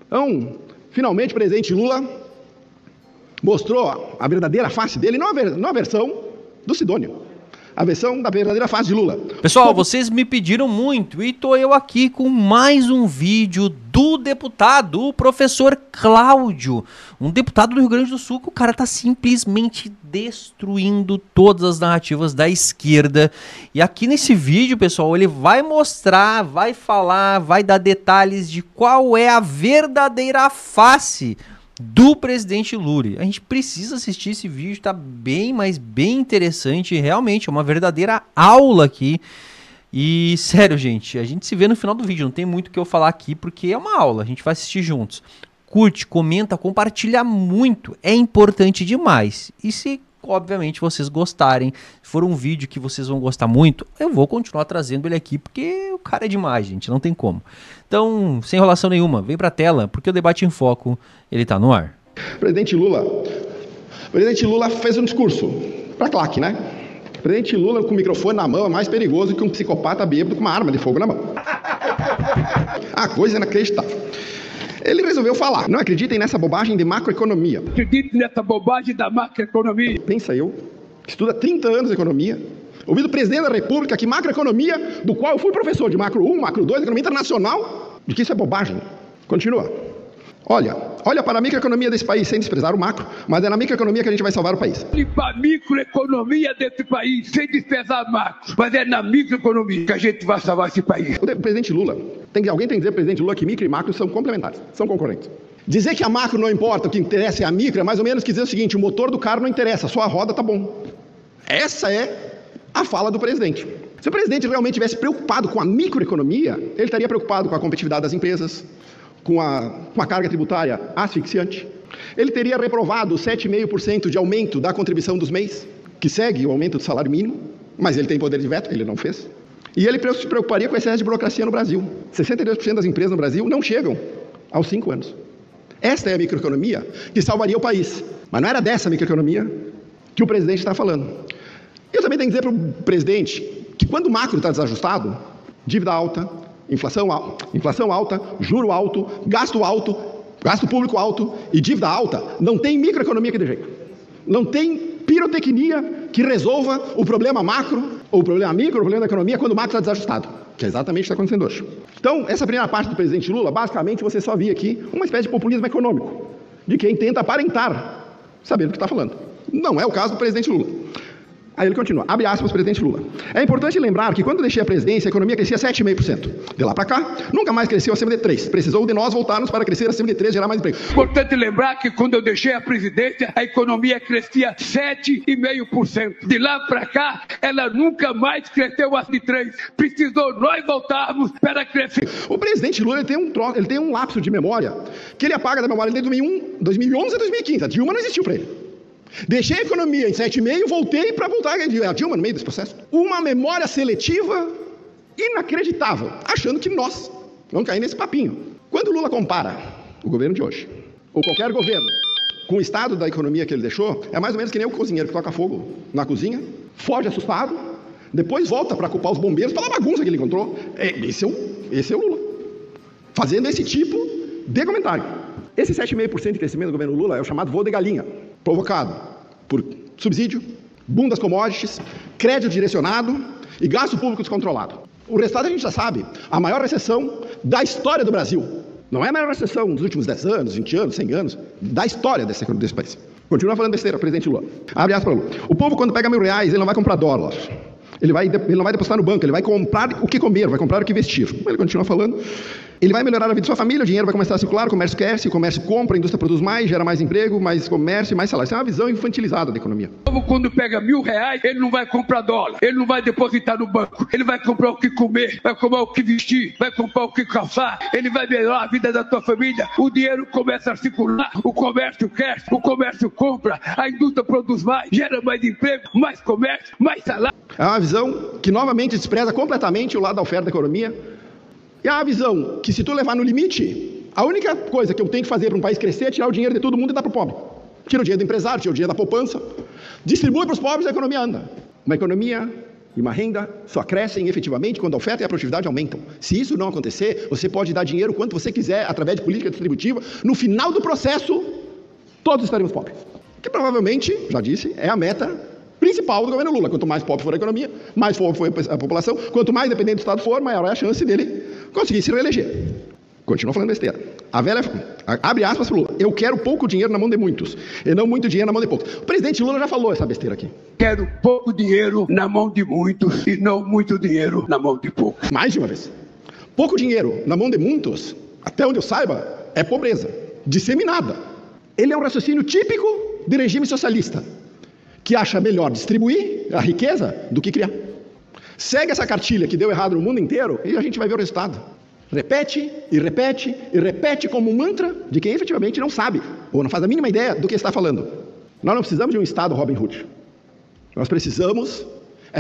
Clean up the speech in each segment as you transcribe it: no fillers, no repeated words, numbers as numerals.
Então, finalmente, o presidente Lula mostrou a verdadeira face dele, não a versão do Sidônio, a versão da verdadeira face de Lula. Pessoal, vocês me pediram muito e tô eu aqui com mais um vídeo do deputado, o professor Cláudio, um deputado do Rio Grande do Sul, que o cara tá simplesmente destruindo todas as narrativas da esquerda. E aqui nesse vídeo, pessoal, ele vai mostrar, vai falar, vai dar detalhes de qual é a verdadeira face do presidente Lula. A gente precisa assistir esse vídeo, tá bem, mas bem interessante, realmente, é uma verdadeira aula aqui. E, sério, gente, a gente se vê no final do vídeo, não tem muito o que eu falar aqui, porque é uma aula, a gente vai assistir juntos. Curte, comenta, compartilha muito, é importante demais. E se, obviamente, vocês gostarem, se for um vídeo que vocês vão gostar muito, eu vou continuar trazendo ele aqui, porque o cara é demais, gente, não tem como. Então, sem enrolação nenhuma, vem pra tela, porque o Debate em Foco, ele tá no ar. O presidente Lula fez um discurso pra claque, né? O presidente Lula com o microfone na mão é mais perigoso que um psicopata bêbado com uma arma de fogo na mão. A coisa é inacreditável. Ele resolveu falar, não acreditem nessa bobagem de macroeconomia. Acreditem nessa bobagem da macroeconomia. Pensa eu, que estuda 30 anos de economia, ouvi do presidente da República que macroeconomia, do qual eu fui professor de macro 1, macro 2, economia internacional, de que isso é bobagem. Continua. Olha para a microeconomia desse país, sem desprezar o macro, mas é na microeconomia que a gente vai salvar o país. Olhe para a microeconomia desse país, sem desprezar o macro, mas é na microeconomia que a gente vai salvar esse país. O presidente Lula, alguém tem que dizer, presidente Lula, que micro e macro são complementares, são concorrentes. Dizer que a macro não importa, o que interessa é a micro, é mais ou menos que dizer o seguinte, o motor do carro não interessa, só a roda tá bom. Essa é a fala do presidente. Se o presidente realmente tivesse preocupado com a microeconomia, ele estaria preocupado com a competitividade das empresas, com a carga tributária asfixiante. Ele teria reprovado 7,5% de aumento da contribuição dos MEIs, que segue o aumento do salário mínimo, mas ele tem poder de veto, ele não fez. E ele se preocuparia com o excesso de burocracia no Brasil. 62% das empresas no Brasil não chegam aos 5 anos. Esta é a microeconomia que salvaria o país. Mas não era dessa microeconomia que o presidente está falando. Eu também tenho que dizer para o presidente que quando o macro está desajustado, dívida alta, inflação alta, juro alto, gasto público alto e dívida alta, não tem microeconomia que dê jeito. Não tem pirotecnia que resolva o problema macro, ou o problema micro, o problema da economia, quando o macro está desajustado, que é exatamente o que está acontecendo hoje. Então, essa primeira parte do presidente Lula, basicamente você só via aqui uma espécie de populismo econômico, de quem tenta aparentar saber do que está falando. Não é o caso do presidente Lula. Aí ele continua, abre aspas, presidente Lula. É importante lembrar que quando deixei a presidência, a economia crescia 7,5%. De lá para cá, nunca mais cresceu acima de 3%. Precisou de nós voltarmos para crescer acima de 3%, gerar mais emprego. Importante lembrar que quando eu deixei a presidência, a economia crescia 7,5%. De lá para cá, ela nunca mais cresceu acima de 3%. Precisou nós voltarmos para crescer. O presidente Lula ele tem um lapso de memória que ele apaga da memória desde 2011 a 2015. A Dilma não existiu para ele. Deixei a economia em 7,5%, voltei para voltar a Dilma no meio desse processo. Uma memória seletiva inacreditável, achando que nós vamos cair nesse papinho. Quando o Lula compara o governo de hoje, ou qualquer governo, com o estado da economia que ele deixou, é mais ou menos que nem o cozinheiro que toca fogo na cozinha, foge assustado, depois volta para culpar os bombeiros pela bagunça que ele encontrou. Esse é o Lula, fazendo esse tipo de comentário. Esse 7,5% de crescimento do governo Lula é o chamado voo de galinha, provocado por subsídio, boom das commodities, crédito direcionado e gasto público descontrolado. O resultado a gente já sabe, a maior recessão da história do Brasil. Não é a maior recessão dos últimos 10 anos, 20 anos, 100 anos, da história desse país. Continua falando besteira, presidente Lula. Abre aspas para Lula. O povo, quando pega R$1.000, ele não vai comprar dólar. Ele não vai depositar no banco, ele vai comprar o que comer, vai comprar o que vestir. Ele continua falando. Ele vai melhorar a vida de sua família, o dinheiro vai começar a circular, o comércio cresce, o comércio compra, a indústria produz mais, gera mais emprego, mais comércio e mais salário. Isso é uma visão infantilizada da economia. O povo, quando pega R$1.000, ele não vai comprar dólar, ele não vai depositar no banco, ele vai comprar o que comer, vai comprar o que vestir, vai comprar o que calçar, ele vai melhorar a vida da tua família, o dinheiro começa a circular, o comércio cresce, o comércio compra, a indústria produz mais, gera mais emprego, mais comércio, mais salário. É uma visão que novamente despreza completamente o lado da oferta da economia. E é uma visão que, se tu levar no limite, a única coisa que eu tenho que fazer para um país crescer é tirar o dinheiro de todo mundo e dar para o pobre. Tira o dinheiro do empresário, tira o dinheiro da poupança, distribui para os pobres e a economia anda. Uma economia e uma renda só crescem efetivamente quando a oferta e a produtividade aumentam. Se isso não acontecer, você pode dar dinheiro quanto você quiser através de política distributiva. No final do processo, todos estaremos pobres. Que provavelmente, já disse, é a meta principal do governo Lula. Quanto mais pobre for a economia, mais pobre for a população, quanto mais dependente do Estado for, maior é a chance dele conseguir se reeleger. Continua falando besteira. A velha, abre aspas para Lula, eu quero pouco dinheiro na mão de muitos, e não muito dinheiro na mão de poucos. O presidente Lula já falou essa besteira aqui. Quero pouco dinheiro na mão de muitos e não muito dinheiro na mão de poucos. Mais de uma vez. Pouco dinheiro na mão de muitos, até onde eu saiba, é pobreza disseminada. Ele é um raciocínio típico de regime socialista, que acha melhor distribuir a riqueza do que criar. Segue essa cartilha que deu errado no mundo inteiro e a gente vai ver o resultado. Repete e repete e repete como um mantra de quem efetivamente não sabe ou não faz a mínima ideia do que está falando. Nós não precisamos de um Estado Robin Hood. Nós precisamos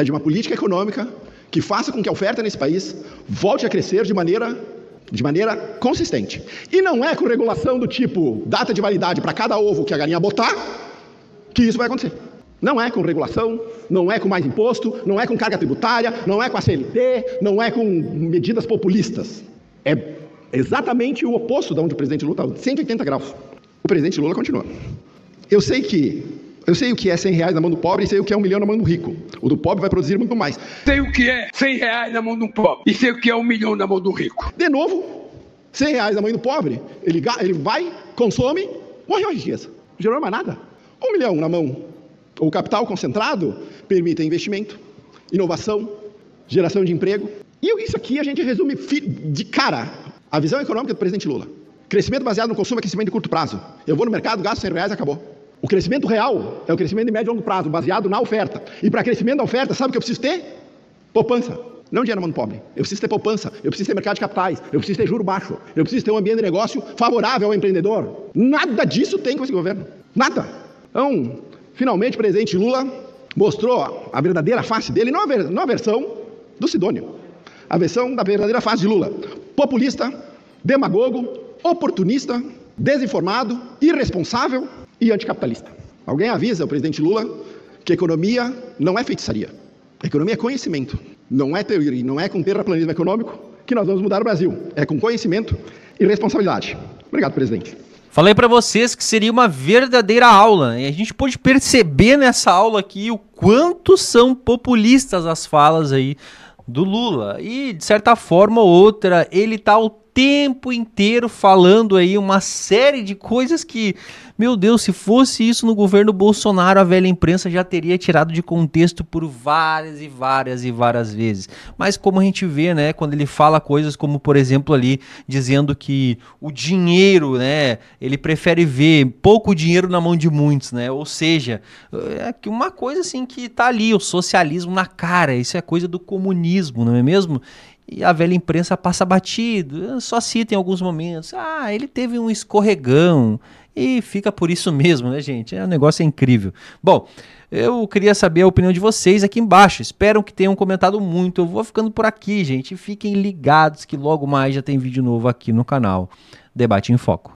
de uma política econômica que faça com que a oferta nesse país volte a crescer de maneira consistente. E não é com regulação do tipo data de validade para cada ovo que a galinha botar que isso vai acontecer. Não é com regulação, não é com mais imposto, não é com carga tributária, não é com a CLT, não é com medidas populistas. É exatamente o oposto de onde o presidente Lula está, 180 graus. O presidente Lula continua. Eu sei o que é R$100 na mão do pobre e sei o que é 1 milhão na mão do rico. O do pobre vai produzir muito mais. Sei o que é R$100 na mão do pobre e sei o que é 1 milhão na mão do rico. De novo, R$100 na mão do pobre, ele vai, consome, morreu a riqueza. Não gerou mais nada. 1 milhão na mão. O capital concentrado permite investimento, inovação, geração de emprego. E isso aqui a gente resume de cara a visão econômica do presidente Lula. Crescimento baseado no consumo é crescimento de curto prazo. Eu vou no mercado, gasto R$100 e acabou. O crescimento real é o crescimento de médio e longo prazo, baseado na oferta. E para crescimento da oferta, sabe o que eu preciso ter? Poupança. Não dinheiro na mão do pobre. Eu preciso ter poupança, eu preciso ter mercado de capitais, eu preciso ter juro baixo, eu preciso ter um ambiente de negócio favorável ao empreendedor. Nada disso tem com esse governo. Nada. Então, finalmente o presidente Lula mostrou a verdadeira face dele, não a versão do Sidônio, a versão da verdadeira face de Lula. Populista, demagogo, oportunista, desinformado, irresponsável e anticapitalista. Alguém avisa o presidente Lula que economia não é feitiçaria. A economia é conhecimento. Não é teoria, não é com terraplanismo econômico que nós vamos mudar o Brasil. É com conhecimento e responsabilidade. Obrigado, presidente. Falei para vocês que seria uma verdadeira aula, e a gente pôde perceber nessa aula aqui o quanto são populistas as falas aí do Lula. E, de certa forma ou outra, ele tá o tempo inteiro falando aí uma série de coisas que, meu Deus, se fosse isso no governo Bolsonaro, a velha imprensa já teria tirado de contexto por várias e várias vezes. Mas como a gente vê, né, quando ele fala coisas como, por exemplo, ali, dizendo que o dinheiro, né, ele prefere ver pouco dinheiro na mão de muitos, né, ou seja, é uma coisa assim que tá ali, o socialismo na cara, isso é coisa do comunismo, não é mesmo? E a velha imprensa passa batido, só cita em alguns momentos, ele teve um escorregão, e fica por isso mesmo, né, gente? O negócio é incrível. Bom, eu queria saber a opinião de vocês aqui embaixo, espero que tenham comentado muito, eu vou ficando por aqui, gente, fiquem ligados que logo mais já tem vídeo novo aqui no canal Debate em Foco.